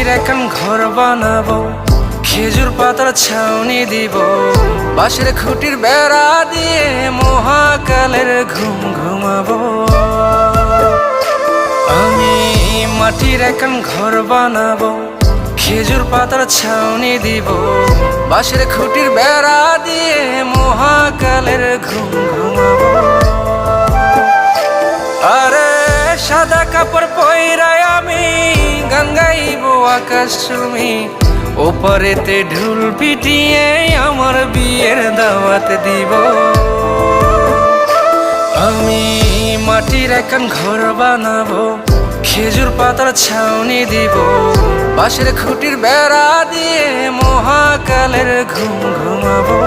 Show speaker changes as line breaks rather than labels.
মাটির এখন ঘর বানাবো, খেজুর পাতার ছাউনি দিব, বাঁশের খুঁটির বেড়া দিয়ে মহাকালের ঘুম ঘুমাবো। আমি মাটির এখন ঘর বানাবো, খেজুর পাতার ছাউনি দিব, বাঁশের খুঁটির বেড়া দিয়ে মহাকালের ঘুম ঘুমাবো। আরে সাদা কাপড় পয়রায় আমি গান গাইব আকাশ চুমি, ওপারেতে ঢুল পিটিয়ে আমার বিয়ের দাওয়াত দিব। আমি মাটির এখন ঘর বানাবো, খেজুর পাতার ছাউনি দিব, বাঁশের খুঁটির বেড়া দিয়ে মহাকালের ঘুম ঘুমাবো।